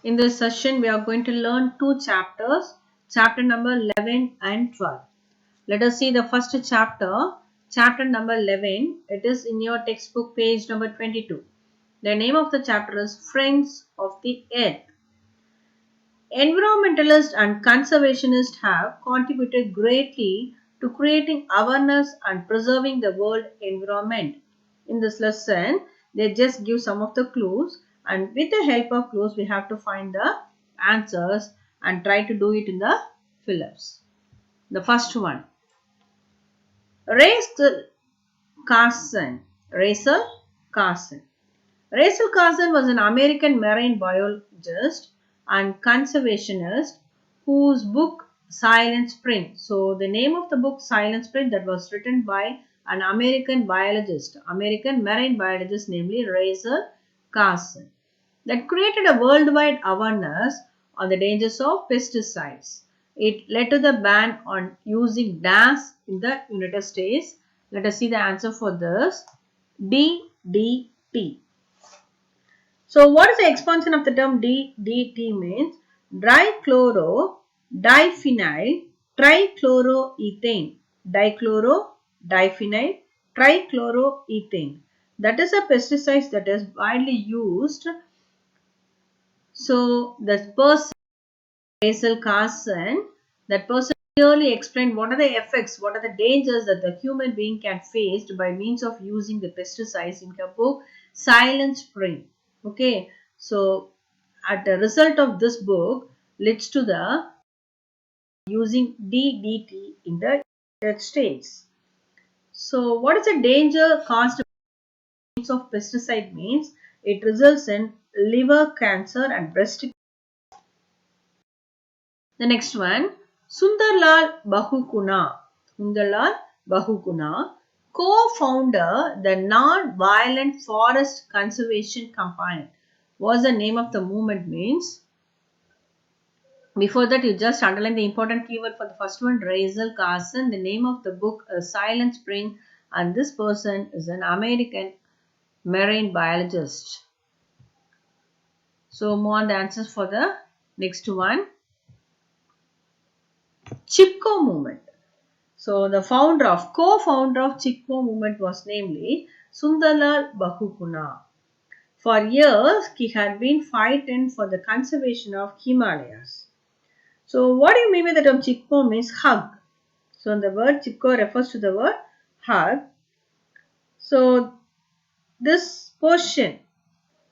In this session, we are going to learn two chapters, chapter number 11 and 12. Let us see the first chapter, chapter number 11. It is in your textbook, page number 22. The name of the chapter is Friends of the Earth. Environmentalists and conservationists have contributed greatly to creating awareness and preserving the world environment. In this lesson, they just give some of the clues, and with the help of clues, we have to find the answers and try to do it in the fill-ups. The first one, Rachel Carson. Rachel Carson. Rachel Carson was an American marine biologist and conservationist whose book Silent Spring. So the name of the book Silent Spring that was written by an American marine biologist, namely Rachel Carson, that created a worldwide awareness on the dangers of pesticides. It led to the ban on using DAS in the United States. Let us see the answer for this. DDT. So what is the expansion of the term DDT means? Dichloro, diphenyl, trichloroethane. Dichloro, diphenyl, trichloroethane. That is a pesticide that is widely used. So the person, Rachel Carson, that person clearly explained what are the effects, what are the dangers that the human being can face by means of using the pesticides in her book Silent Spring. Okay, so at the result of this book leads to the using DDT in the United States. So what is the danger caused by means of pesticide means? It results in liver cancer and breast. The next one, Sundarlal Bahuguna. Sundarlal Bahuguna, co-founder the Non-Violent Forest Conservation Campaign. What's the name of the movement means? Before that, you just underline the important keyword for the first one, Rachel Carson. The name of the book is Silent Spring, and this person is an American marine biologist. So, move on the answers for the next one. Chipko movement. So the co-founder of Chipko movement was namely Sundarlal Bahuguna. For years, he had been fighting for the conservation of Himalayas. So what do you mean by the term Chipko means hug? So the word Chipko refers to the word hug. So this portion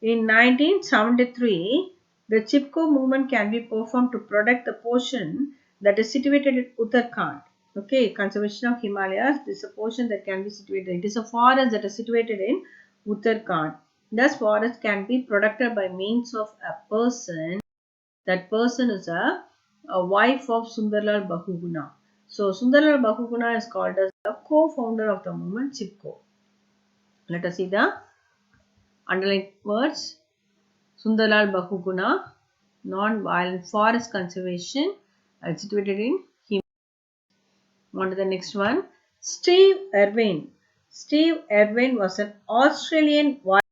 in 1973, the Chipko movement can be performed to protect the portion that is situated in Uttarakhand. Okay, conservation of Himalayas. This is a portion that can be situated. It is a forest that is situated in Uttarakhand. Thus, forest can be protected by means of a person. That person is a wife of Sundarlal Bahuguna. So, Sundarlal Bahuguna is called as the co-founder of the movement Chipko. Let us see the underlined words. Sundarlal Bahuguna, non-violent forest conservation, situated in Himalayas. On to the next one. Steve Irwin. Steve Irwin was an Australian wildlife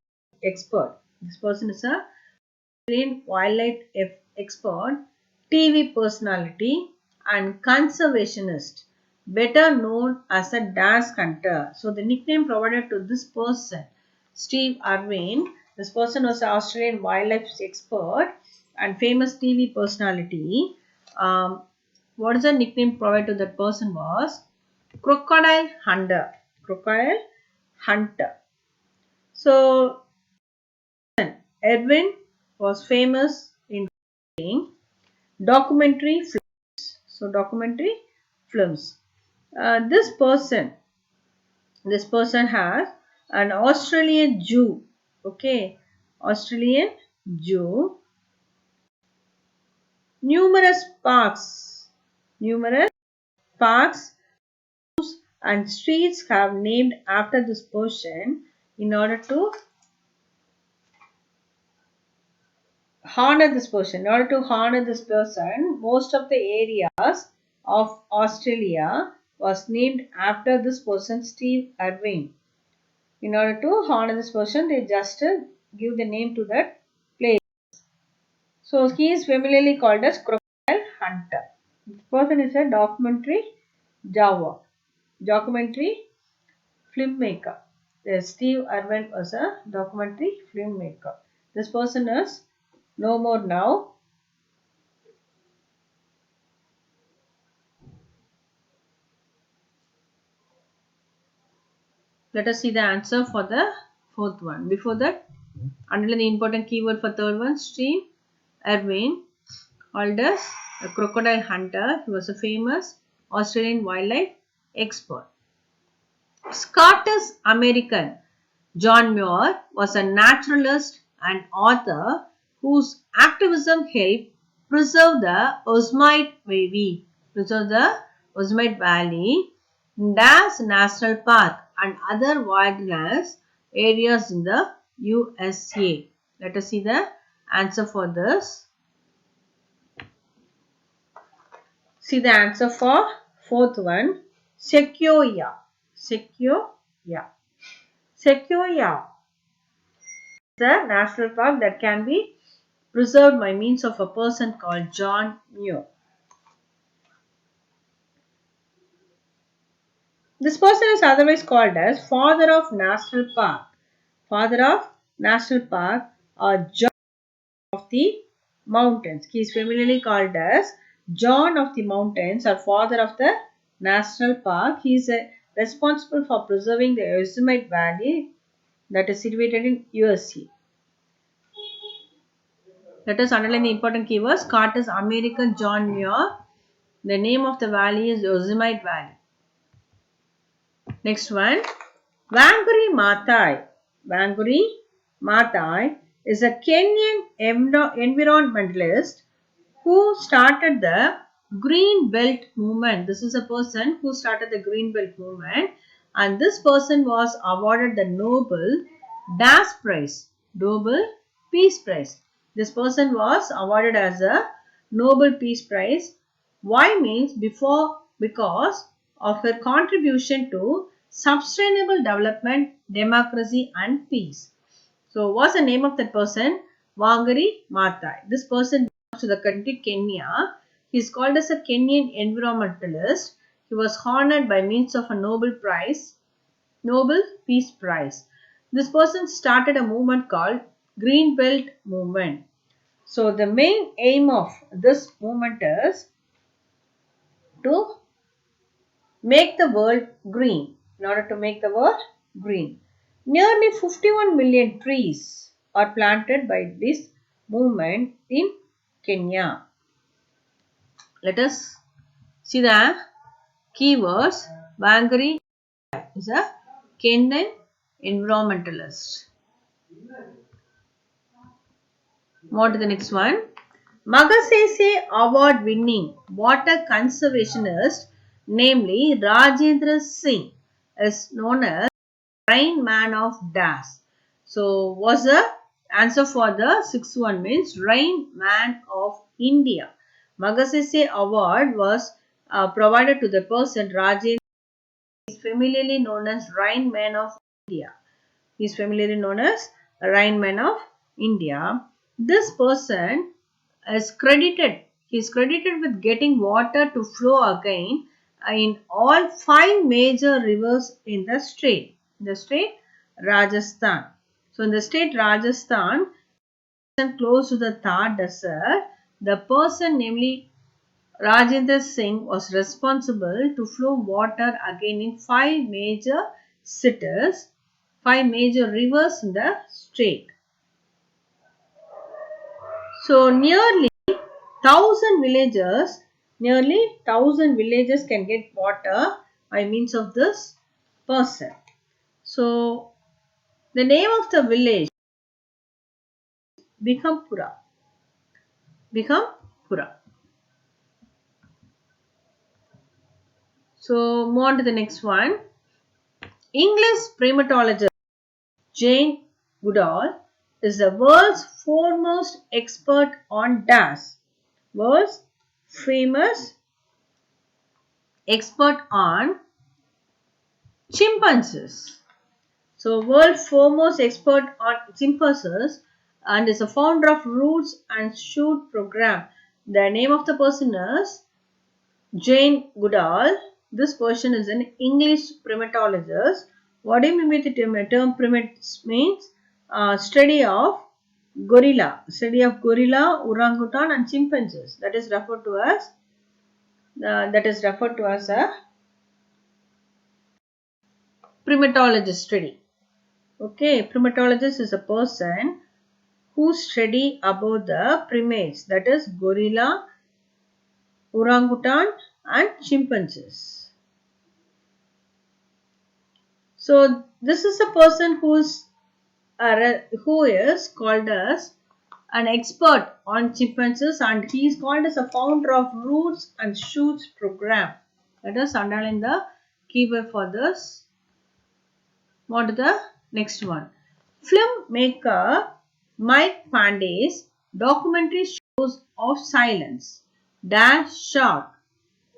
expert. This person is a Australian wildlife expert, TV personality, and conservationist, better known as a dash hunter. So the nickname provided to this person, Steve Irwin. This person was an Australian wildlife expert and famous TV personality. What is the nickname provided to that person was Crocodile Hunter. Crocodile Hunter. So Edwin was famous in documentary films. So documentary films. This person has an Australian Jew. Okay, Australian Jew. Numerous parks and streets have named after this person in order to honor this person. In order to honor this person, most of the areas of Australia was named after this person, Steve Irwin. In order to honor this person, they just give the name to that place. So he is familiarly called as crocodile hunter. This person is a documentary filmmaker. Steve Irwin was a documentary filmmaker. This person is no more now. Let us see the answer for the fourth one. Before that, underline the important keyword for third one. Steve Irwin, called as a crocodile hunter. He was a famous Australian wildlife expert. Scottish American John Muir was a naturalist and author whose activism helped preserve the Yosemite Valley, Das National Park, and other wilderness areas in the USA. Let us see the answer for this. See the answer for fourth one. Sequoia. Sequoia. Sequoia is a national park that can be preserved by means of a person called John Muir. This person is otherwise called as Father of National Park. Father of National Park or John of the Mountains. He is familiarly called as John of the Mountains or Father of the National Park. He is responsible for preserving the Yosemite Valley that is situated in USA. Let us underline the important keywords. Scottish American John Muir. The name of the valley is Yosemite Valley. Next one. Wangari Maathai. Wangari Maathai is a Kenyan environmentalist who started the Green Belt movement. This is a person who started the Green Belt movement, and this person was awarded the Nobel Das Prize, Nobel Peace Prize. This person was awarded as a Nobel Peace Prize. Why means because of her contribution to sustainable development, democracy and peace. So what's the name of that person? Wangari Maathai. This person belongs to the country Kenya. He is called as a Kenyan environmentalist. He was honored by means of a Nobel Peace Prize. This person started a movement called Green Belt Movement. So the main aim of this movement is to make the world green. In order to make the world green, nearly 51 million trees are planted by this movement in Kenya. Let us see the keywords. Wangari is a Kenyan environmentalist. Move on to the next one. Magsaysay award winning water conservationist, namely Rajendra Singh, is known as Rain Man of Das. So, was the answer for the sixth one means Rain Man of India. Magsaysay award was provided to the person Rajendra is familiarly known as Rain Man of India. He is familiarly known as Rain Man of India. This person he is credited with getting water to flow again in all 5 major rivers in the state. Rajasthan. So in the state Rajasthan, close to the Thar desert, the person namely Rajendra Singh was responsible to flow water again in 5 major cities, 5 major rivers in the state. So nearly 1,000 villages can get water by means of this person. So the name of the village Bikampura. So move on to the next one. English primatologist Jane Goodall is the world's foremost expert on DAS. World's famous expert on chimpanzees. So, world foremost expert on chimpanzees and is a founder of Roots and Shoot program. The name of the person is Jane Goodall. This person is an English primatologist. What do you mean with the term primates? Means study of gorilla, orangutan, and chimpanzees. That is referred to as a primatologist study. Okay, primatologist is a person who study about the primates, that is gorilla, orangutan, and chimpanzees. So this is a person who is called as an expert on chimpanzees, and he is called as a founder of Roots and Shoots program. Let us underline the keyword for this. What is the next one? Filmmaker Mike Pandey's documentary shows of silence. Dash shark.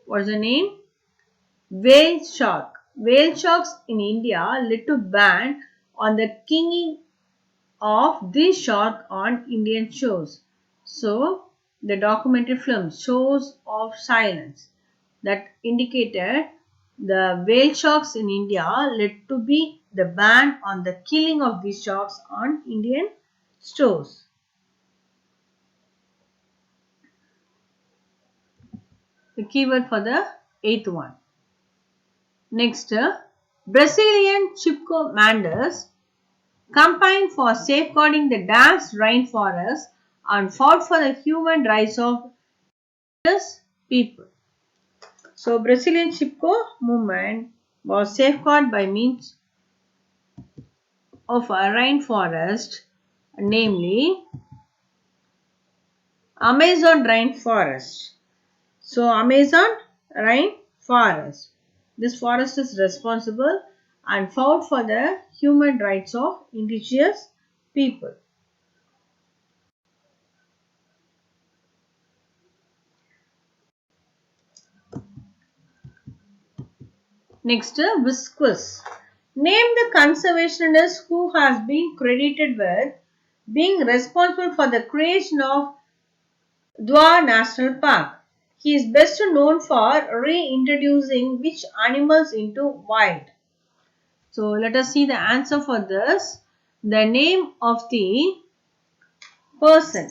What is the name? Whale shark. Whale sharks in India led to ban on the killing of this shark on Indian shores. So, the documentary film Shows of Silence that indicated the whale sharks in India led to be the ban on the killing of these sharks on Indian shores. The keyword for the eighth one. Next, Brazilian Chipko Manders campaigned for safeguarding the Dash rainforest and fought for the human rights of indigenous people. So, Brazilian Chipko movement was safeguarded by means of a rainforest, namely Amazon rainforest. So, Amazon rainforest. This forest is responsible and fought for the human rights of indigenous people. Next, Viscous. Name the conservationist who has been credited with being responsible for the creation of Dwar National Park. He is best known for reintroducing which animals into wild? So let us see the answer for this. The name of the person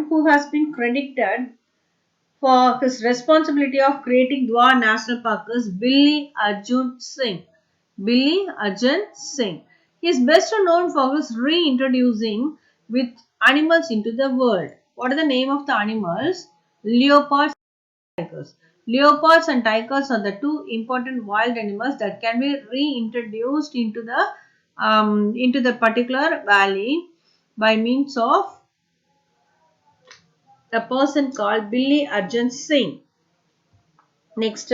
who has been credited for his responsibility of creating Dwar National Park is Billy Arjun Singh. Billy Arjun Singh. He is best known for his reintroducing with animals into the world. What are the name of the animals? Leopards and tigers. Leopards and tigers are the two important wild animals that can be reintroduced into the particular valley by means of a person called Billy Arjun Singh. Next,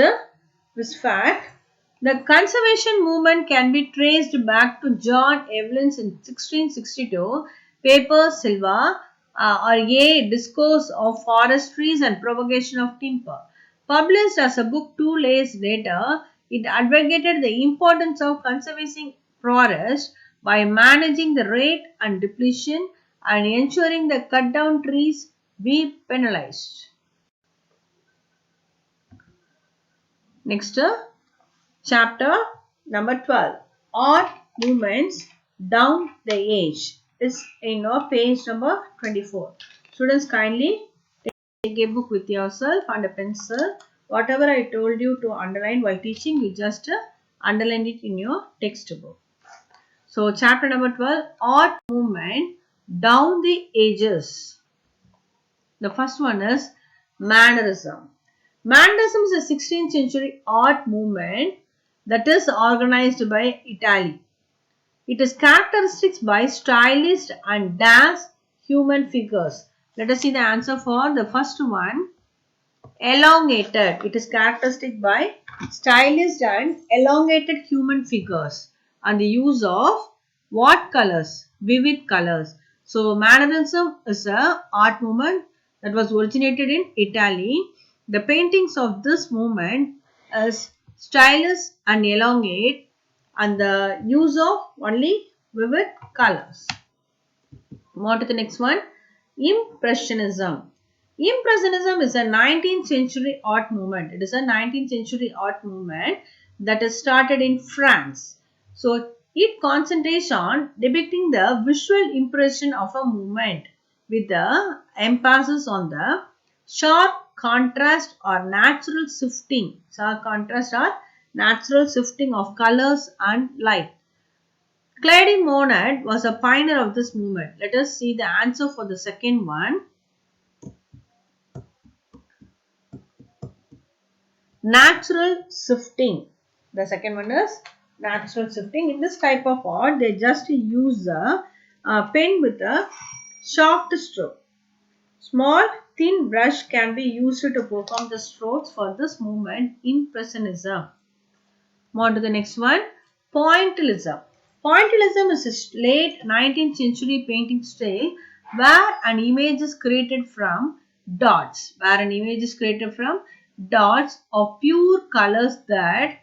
this fact. The conservation movement can be traced back to John Evelyn's in 1662 paper Silva or A Discourse of Forestries and Propagation of Timber. Published as a book 2 years later, it advocated the importance of conserving forests by managing the rate and depletion and ensuring the cut down trees be penalized. Next, chapter number 12. Art movements down the age. It's in page number 24. Students, kindly take a book with yourself and a pencil. Whatever I told you to underline while teaching, you just underline it in your textbook. So, chapter number 12. Art movement down the ages. The first one is Mannerism. Mannerism is a 16th century art movement that is organized by Italy. It is characteristic by stylized and danced human figures. Let us see the answer for the first one. Elongated. It is characteristic by stylized and elongated human figures and the use of what colors? Vivid colors. So, Mannerism is a art movement that was originated in Italy. The paintings of this movement is stylized and elongate and the use of only vivid colors. On to the next one. Impressionism. Impressionism is a 19th century art movement. It is a 19th century art movement that is started in France. So it concentrates on depicting the visual impression of a movement with the emphasis on the sharp contrast or natural shifting. Sharp contrast or natural shifting of colors and light. Claude Monet was a pioneer of this movement. Let us see the answer for the second one. Natural shifting. The second one is natural shifting. In this type of art, they just use a pen with a soft stroke. Small thin brush can be used to perform the strokes for this movement. Impressionism. On to the next one. Pointillism. Pointillism is a late 19th century painting style where an image is created from dots. Dots of pure colors that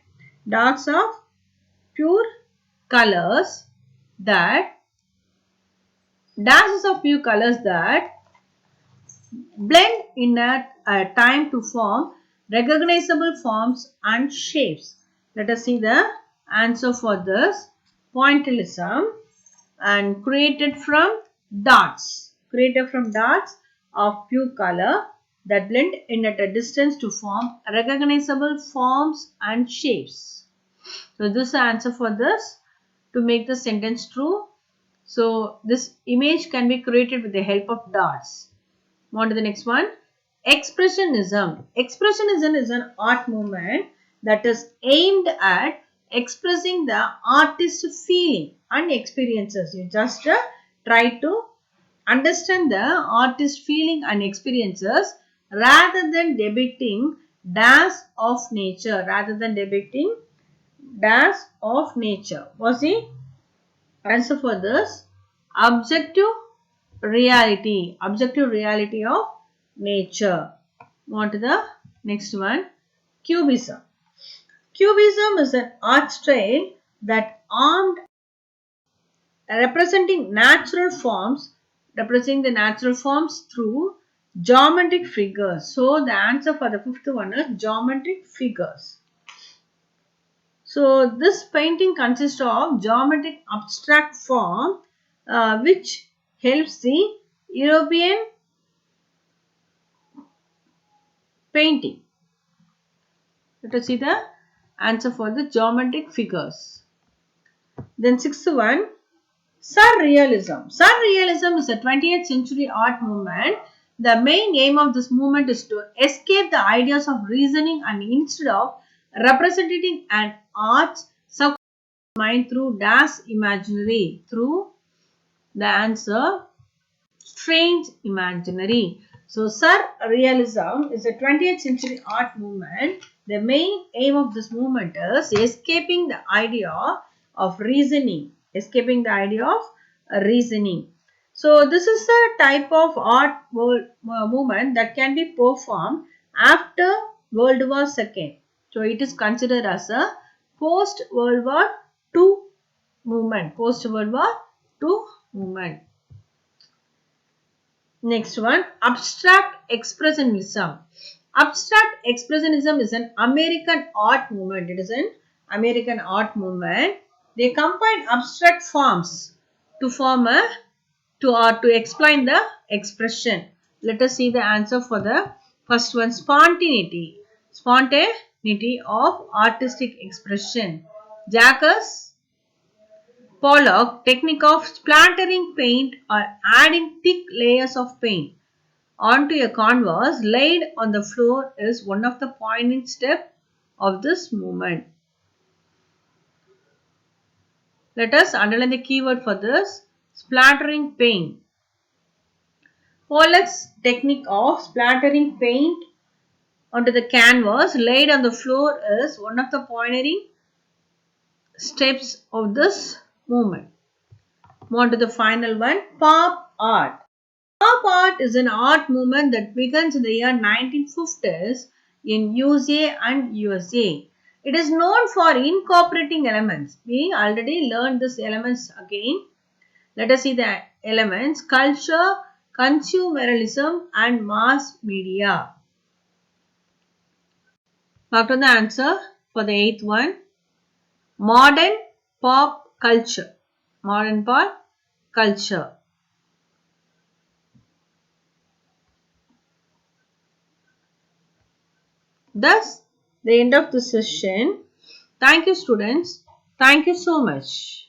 that dashes of pure colors that blend in a time to form recognizable forms and shapes. Let us see the answer for this. Pointillism and created from dots of pure color that blend in at a distance to form recognizable forms and shapes. So this is the answer for this to make the sentence true. So this image can be created with the help of dots. On to the next one. Expressionism. Expressionism is an art movement that is aimed at expressing the artist's feeling and experiences. You just try to understand the artist's feeling and experiences rather than depicting dash of nature. What's the answer for this? Objective reality of nature. On to the next one. Cubism. Cubism is an art style that armed representing the natural forms through geometric figures. So the answer for the fifth one is geometric figures. So this painting consists of geometric abstract form which helps the European painting. Let us see the answer for the geometric figures. Then sixth one, Surrealism. Surrealism is a 20th century art movement. The main aim of this movement is to escape the ideas of reasoning and instead of representing an art's mind through imaginary. Through the answer, strange imaginary. So, Surrealism is a 20th century art movement. The main aim of this movement is escaping the idea of reasoning. So, this is a type of art movement that can be performed after World War II. So, it is considered as a post-World War II movement. Next one, Abstract Expressionism. Abstract Expressionism is an American art movement. It is an American art movement. They combine abstract forms to explain the expression. Let us see the answer for the first one. Spontaneity of artistic expression. Jacques Pollock technique of splattering paint or adding thick layers of paint onto a canvas laid on the floor is one of the poignant steps of this movement. Let us underline the keyword for this. Splattering paint. Pollock's technique of splattering paint onto the canvas laid on the floor is one of the pioneering steps of this movement. On to the final one, pop art. Pop art is an art movement that begins in the year 1950s in USA. It is known for incorporating elements. We already learned these elements again. Let us see the elements: culture, consumerism, and mass media. Mark down the answer for the eighth one. Modern pop culture. Modern pop culture. Thus, the end of the session. Thank you, students. Thank you so much.